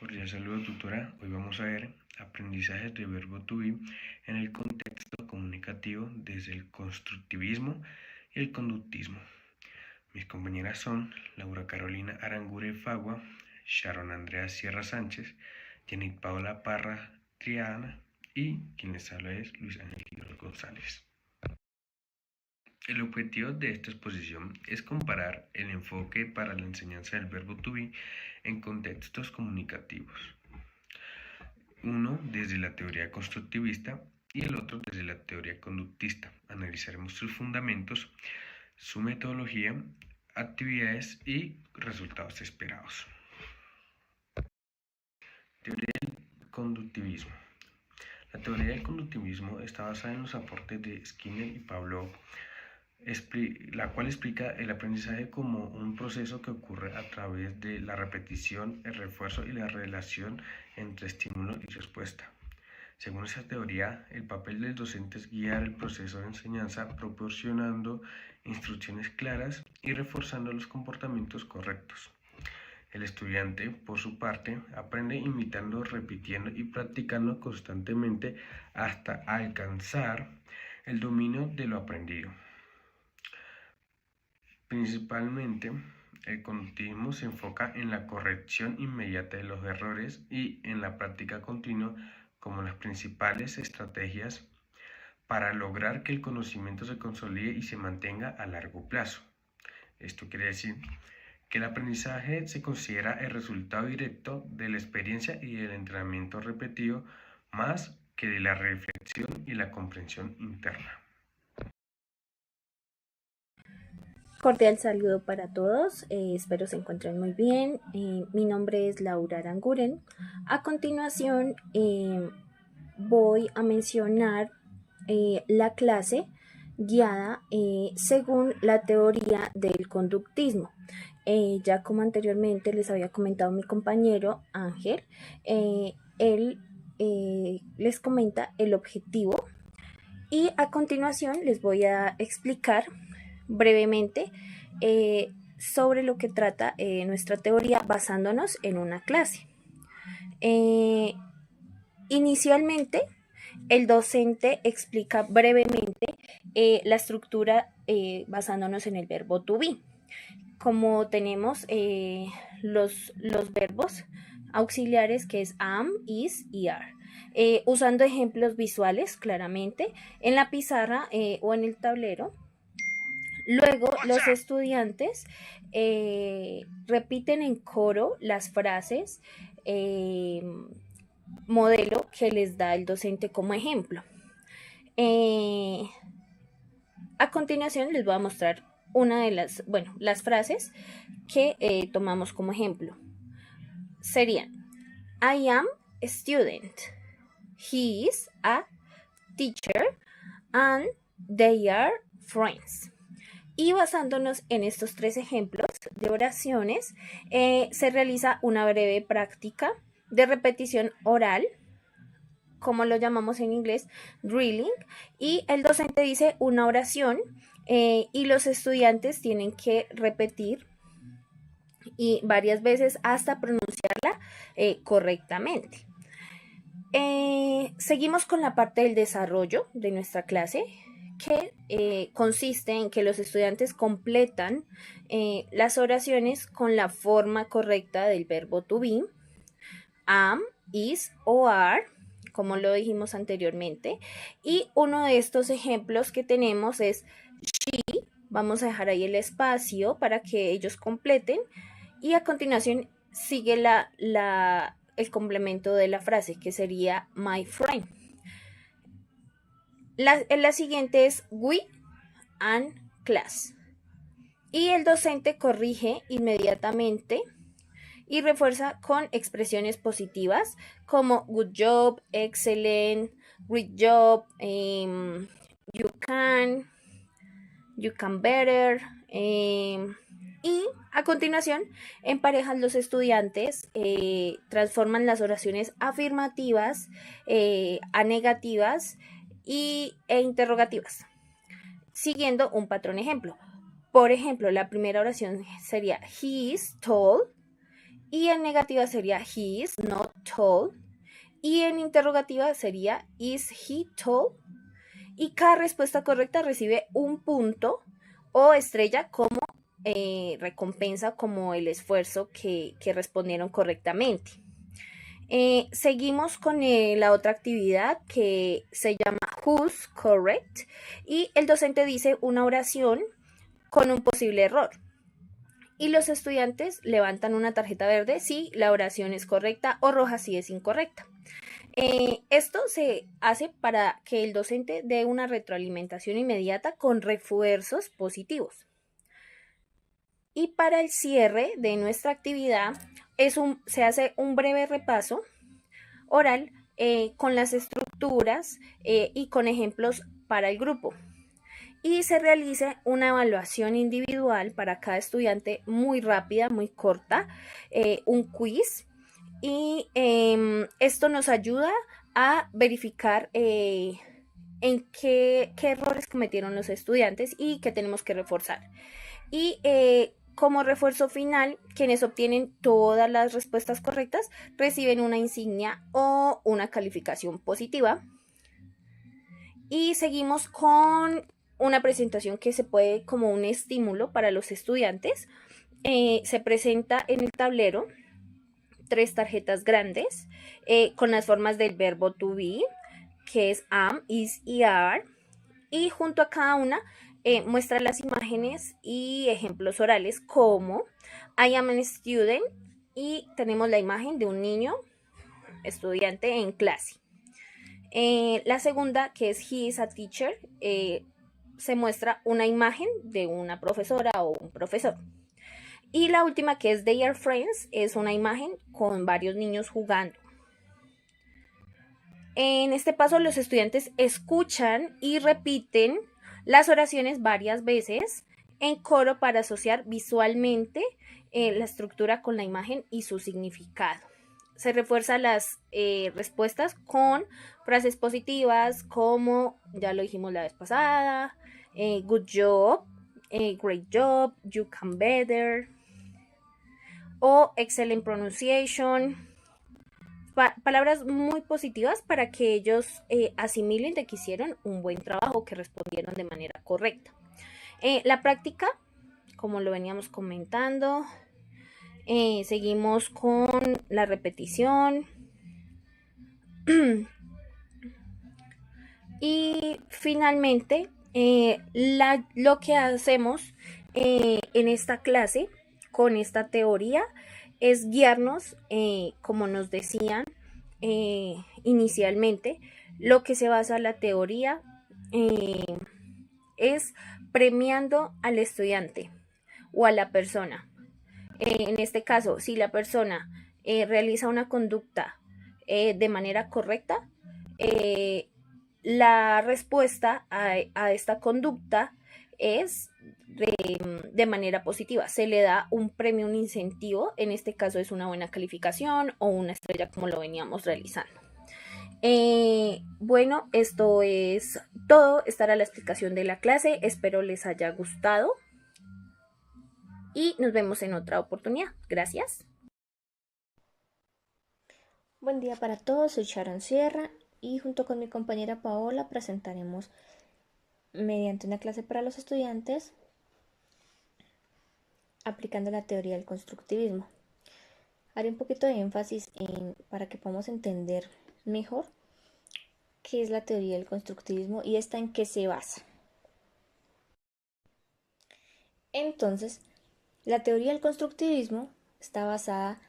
Cordial saludo, tutora. Hoy vamos a ver aprendizajes de verbo to be en el contexto comunicativo desde el constructivismo y el conductismo. Mis compañeras son Laura Carolina Arangure Fagua, Sharon Andrea Sierra Sánchez, Janit Paola Parra Triana y quien les habla es Luis Ángel Quiroz González. El objetivo de esta exposición es comparar el enfoque para la enseñanza del verbo to be en contextos comunicativos. Uno desde la teoría constructivista y el otro desde la teoría conductista. Analizaremos sus fundamentos, su metodología, actividades y resultados esperados. Teoría del conductivismo. La teoría del conductivismo está basada en los aportes de Skinner y Pavlov, la cual explica el aprendizaje como un proceso que ocurre a través de la repetición, el refuerzo y la relación entre estímulo y respuesta. Según esa teoría, el papel del docente es guiar el proceso de enseñanza proporcionando instrucciones claras y reforzando los comportamientos correctos. El estudiante, por su parte, aprende imitando, repitiendo y practicando constantemente hasta alcanzar el dominio de lo aprendido. Principalmente, el conductismo se enfoca en la corrección inmediata de los errores y en la práctica continua como las principales estrategias para lograr que el conocimiento se consolide y se mantenga a largo plazo. Esto quiere decir que el aprendizaje se considera el resultado directo de la experiencia y del entrenamiento repetido más que de la reflexión y la comprensión interna. Cordial saludo para todos, espero se encuentren muy bien. Mi nombre es Laura Aranguren. A continuación voy a mencionar la clase guiada según la teoría del conductismo. Ya como anteriormente les había comentado mi compañero Ángel, él les comenta el objetivo y a continuación les voy a explicar brevemente sobre lo que trata nuestra teoría basándonos en una clase. Inicialmente, el docente explica brevemente la estructura basándonos en el verbo to be. Como tenemos los verbos auxiliares que es am, is y are. Usando ejemplos visuales claramente en la pizarra o en el tablero. Luego los estudiantes repiten en coro las frases modelo que les da el docente como ejemplo. A continuación les voy a mostrar una de las frases que tomamos como ejemplo. Serían: I am a student, he is a teacher, and they are friends. Y basándonos en estos tres ejemplos de oraciones, se realiza una breve práctica de repetición oral, como lo llamamos en inglés, drilling, y el docente dice una oración y los estudiantes tienen que repetir y varias veces hasta pronunciarla correctamente. Seguimos con la parte del desarrollo de nuestra clase, que consiste en que los estudiantes completan las oraciones con la forma correcta del verbo to be, am, is o are, como lo dijimos anteriormente. Y uno de estos ejemplos que tenemos es she. Vamos a dejar ahí el espacio para que ellos completen y a continuación sigue el complemento de la frase, que sería my friend. La siguiente es we and class. Y el docente corrige inmediatamente y refuerza con expresiones positivas como good job, excellent, great job, you can better. Y a continuación emparejan los estudiantes, transforman las oraciones afirmativas a negativas e interrogativas, siguiendo un patrón ejemplo. Por ejemplo, la primera oración sería he is tall y en negativa sería he is not tall, y en interrogativa sería is he tall, y cada respuesta correcta recibe un punto o estrella como recompensa como el esfuerzo que respondieron correctamente. Seguimos con la otra actividad que se llama Who's Correct, y el docente dice una oración con un posible error y los estudiantes levantan una tarjeta verde si la oración es correcta o roja si es incorrecta. Esto se hace para que el docente dé una retroalimentación inmediata con refuerzos positivos. Y para el cierre de nuestra actividad se hace un breve repaso oral con las estructuras y con ejemplos para el grupo. Y se realiza una evaluación individual para cada estudiante muy rápida, muy corta, un quiz. Y esto nos ayuda a verificar en qué errores cometieron los estudiantes y qué tenemos que reforzar. Y como refuerzo final, quienes obtienen todas las respuestas correctas reciben una insignia o una calificación positiva. Y seguimos con una presentación que se puede como un estímulo para los estudiantes. Se presenta en el tablero 3 tarjetas grandes con las formas del verbo to be, que es am, is y are, y junto a cada una muestra las imágenes y ejemplos orales como I am a student, y tenemos la imagen de un niño estudiante en clase. La segunda, que es he is a teacher, se muestra una imagen de una profesora o un profesor. Y la última, que es they are friends, es una imagen con varios niños jugando. En este paso, los estudiantes escuchan y repiten las oraciones varias veces en coro para asociar visualmente la estructura con la imagen y su significado. Se refuerzan las respuestas con frases positivas como, ya lo dijimos la vez pasada, good job, great job, you can better, o excellent pronunciation. Palabras muy positivas para que ellos asimilen de que hicieron un buen trabajo, que respondieron de manera correcta. La práctica, como lo veníamos comentando, seguimos con la repetición. Y finalmente, lo que hacemos en esta clase con esta teoría es guiarnos, como nos decían inicialmente, lo que se basa la teoría es premiando al estudiante o a la persona. En este caso, si la persona realiza una conducta de manera correcta, la respuesta a esta conducta es de manera positiva. Se le da un premio, un incentivo. En este caso es una buena calificación o una estrella, como lo veníamos realizando. Bueno, esto es todo. Esta era la explicación de la clase. Espero les haya gustado. Y nos vemos en otra oportunidad. Gracias. Buen día para todos. Soy Sharon Sierra y junto con mi compañera Paola presentaremos mediante una clase para los estudiantes aplicando la teoría del constructivismo. Haré un poquito de énfasis para que podamos entender mejor qué es la teoría del constructivismo y esta en qué se basa. Entonces, la teoría del constructivismo está basada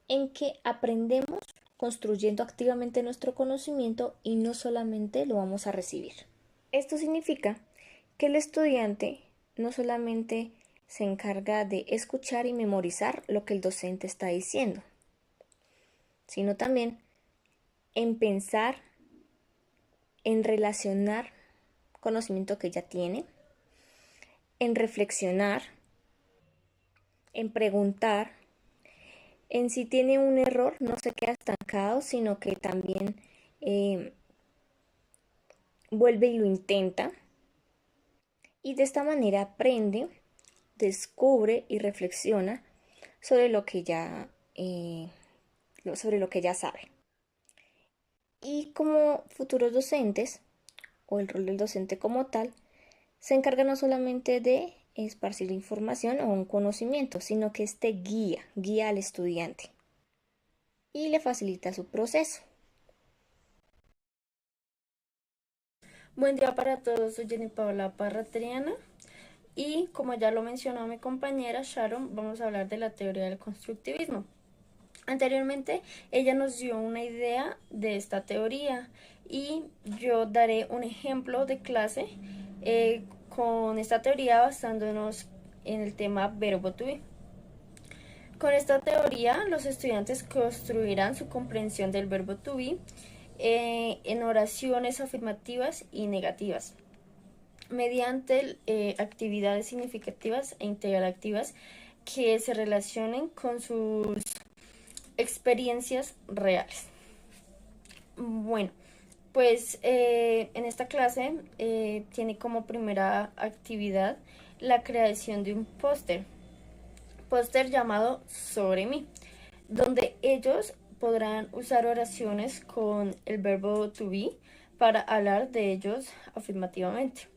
en que aprendemos construyendo activamente nuestro conocimiento y no solamente lo vamos a recibir. Esto significa que el estudiante no solamente se encarga de escuchar y memorizar lo que el docente está diciendo, sino también en pensar, en relacionar conocimiento que ya tiene, en reflexionar, en preguntar, en si tiene un error no se queda estancado, sino que también vuelve y lo intenta. Y de esta manera aprende, descubre y reflexiona sobre lo que ya sobre lo que ya sabe. Y como futuros docentes, o el rol del docente como tal, se encarga no solamente de esparcir información o un conocimiento, sino que guía al estudiante y le facilita su proceso. Buen día para todos, soy Jenny Paola Parra Triana y como ya lo mencionó mi compañera Sharon, vamos a hablar de la teoría del constructivismo. Anteriormente ella nos dio una idea de esta teoría y yo daré un ejemplo de clase con esta teoría basándonos en el tema verbo to be. Con esta teoría los estudiantes construirán su comprensión del verbo to be en oraciones afirmativas y negativas mediante actividades significativas e interactivas que se relacionen con sus experiencias reales. Bueno, pues en esta clase tiene como primera actividad la creación de un póster llamado Sobre mí, donde ellos podrán usar oraciones con el verbo to be para hablar de ellos afirmativamente.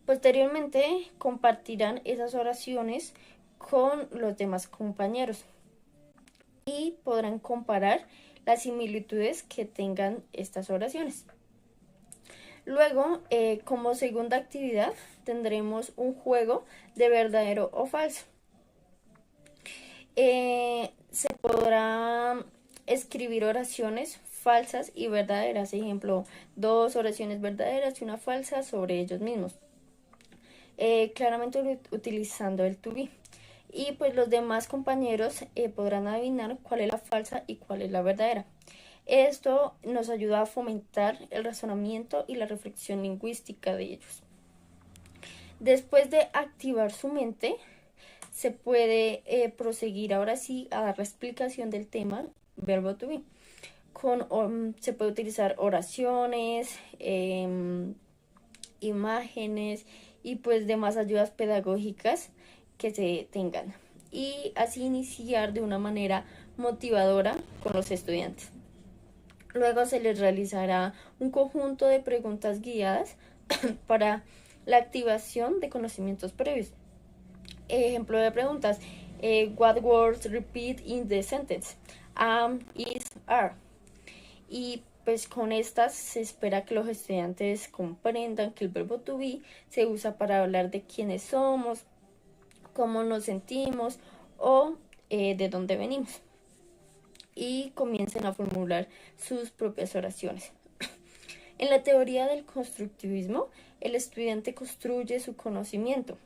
Posteriormente compartirán esas oraciones con los demás compañeros y podrán comparar las similitudes que tengan estas oraciones. Luego, como segunda actividad, tendremos un juego de verdadero o falso. Se podrá escribir oraciones falsas y verdaderas, ejemplo, 2 oraciones verdaderas y una falsa sobre ellos mismos. Claramente utilizando el to be. Y pues los demás compañeros podrán adivinar cuál es la falsa y cuál es la verdadera. Esto nos ayuda a fomentar el razonamiento y la reflexión lingüística de ellos. Después de activar su mente, se puede proseguir ahora sí a dar la explicación del tema verbo to be. Se puede utilizar oraciones, imágenes y pues demás ayudas pedagógicas que se tengan y así iniciar de una manera motivadora con los estudiantes. Luego se les realizará un conjunto de preguntas guiadas para la activación de conocimientos previos. Ejemplo de preguntas: what words repeat in the sentence? Am, is, are. Y pues con estas se espera que los estudiantes comprendan que el verbo to be se usa para hablar de quiénes somos, cómo nos sentimos o de dónde venimos. Y comiencen a formular sus propias oraciones. En la teoría del constructivismo, el estudiante construye su conocimiento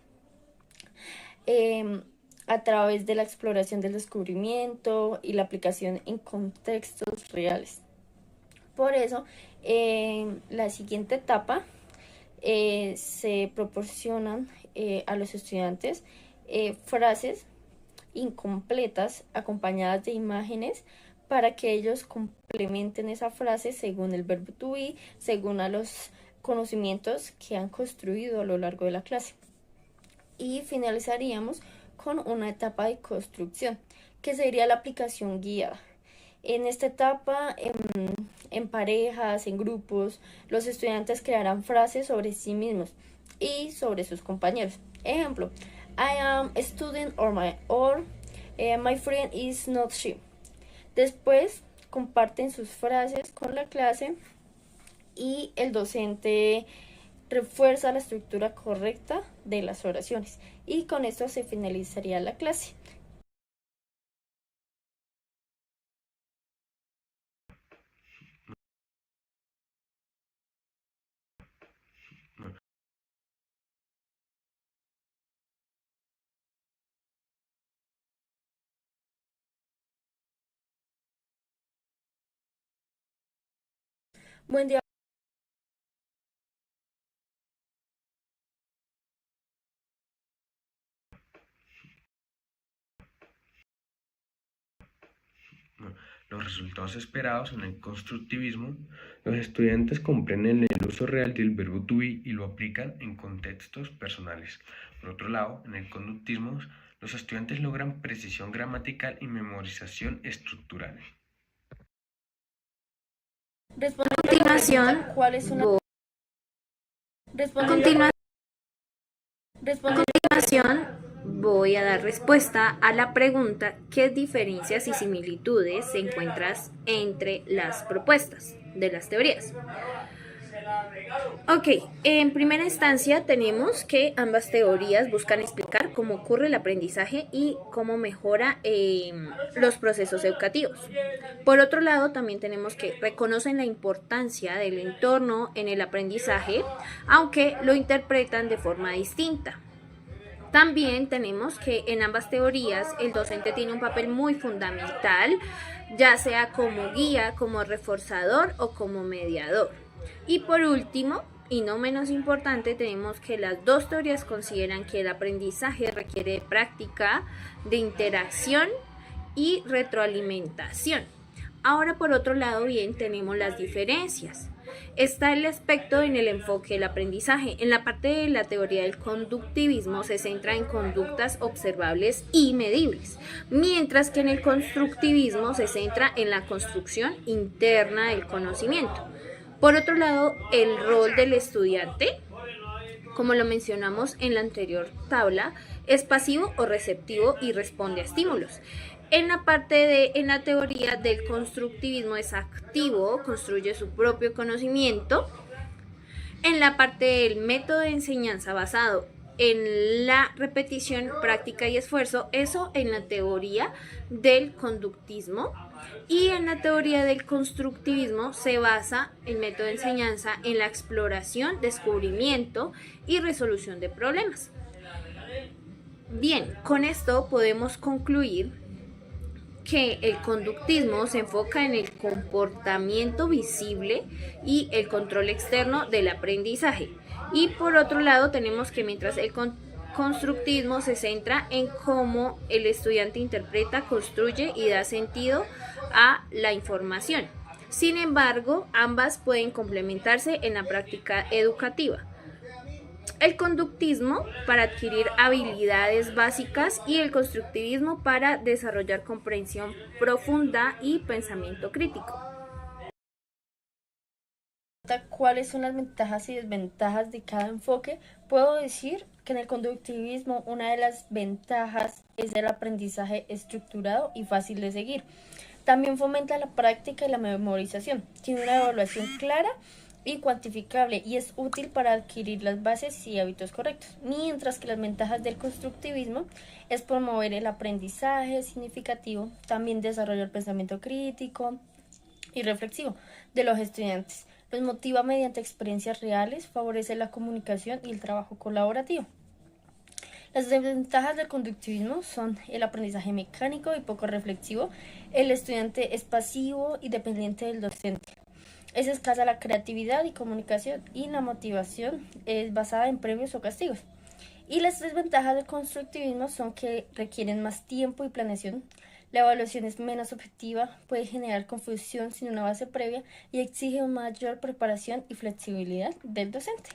a través de la exploración del descubrimiento y la aplicación en contextos reales. Por eso, la siguiente etapa se proporcionan a los estudiantes frases incompletas acompañadas de imágenes para que ellos complementen esa frase según el verbo to be, según a los conocimientos que han construido a lo largo de la clase. Y finalizaríamos con una etapa de construcción, que sería la aplicación guiada. En esta etapa, en parejas, en grupos, los estudiantes crearán frases sobre sí mismos y sobre sus compañeros. Ejemplo: I am a student or my friend is not she. Después comparten sus frases con la clase y el docente refuerza la estructura correcta de las oraciones. Y con esto se finalizaría la clase. Buen día. Los resultados esperados en el constructivismo: los estudiantes comprenden el uso real del verbo to be y lo aplican en contextos personales. Por otro lado, en el conductismo, Los estudiantes logran precisión gramatical y memorización estructural. A continuación, voy a dar respuesta a la pregunta: ¿qué diferencias y similitudes se encuentran entre las propuestas de las teorías? Ok, en primera instancia tenemos que ambas teorías buscan explicar cómo ocurre el aprendizaje y cómo mejora los procesos educativos. Por otro lado, también tenemos que reconocen la importancia del entorno en el aprendizaje, aunque lo interpretan de forma distinta. También tenemos que en ambas teorías el docente tiene un papel muy fundamental, ya sea como guía, como reforzador o como mediador. Y por último, y no menos importante, tenemos que las dos teorías consideran que el aprendizaje requiere de práctica, de interacción y retroalimentación. Ahora, por otro lado, bien, tenemos las diferencias. Está el aspecto en el enfoque del aprendizaje. En la parte de la teoría del conductivismo se centra en conductas observables y medibles, mientras que en el constructivismo se centra en la construcción interna del conocimiento. Por otro lado, el rol del estudiante, como lo mencionamos en la anterior tabla, es pasivo o receptivo y responde a estímulos. En la teoría del constructivismo es activo, construye su propio conocimiento. En la parte del método de enseñanza basado en la repetición, práctica y esfuerzo, eso en la teoría del conductismo. Y en la teoría del constructivismo se basa el método de enseñanza en la exploración, descubrimiento y resolución de problemas. Bien, con esto podemos concluir que el conductismo se enfoca en el comportamiento visible y el control externo del aprendizaje. Y por otro lado tenemos que mientras el constructivismo se centra en cómo el estudiante interpreta, construye y da sentido a la información. Sin embargo, ambas pueden complementarse en la práctica educativa. El conductismo para adquirir habilidades básicas y el constructivismo para desarrollar comprensión profunda y pensamiento crítico. ¿Cuáles son las ventajas y desventajas de cada enfoque? Puedo decir que en el conductivismo una de las ventajas es el aprendizaje estructurado y fácil de seguir. También fomenta la práctica y la memorización. Tiene una evaluación clara y cuantificable y es útil para adquirir las bases y hábitos correctos. Mientras que las ventajas del constructivismo es promover el aprendizaje significativo, también desarrollar el pensamiento crítico y reflexivo de los estudiantes. Los motiva mediante experiencias reales, favorece la comunicación y el trabajo colaborativo. Las desventajas del conductivismo son el aprendizaje mecánico y poco reflexivo. El estudiante es pasivo y dependiente del docente. Es escasa la creatividad y comunicación y la motivación es basada en premios o castigos. Y las desventajas del constructivismo son que requieren más tiempo y planeación. La evaluación es menos objetiva, puede generar confusión sin una base previa y exige mayor preparación y flexibilidad del docente.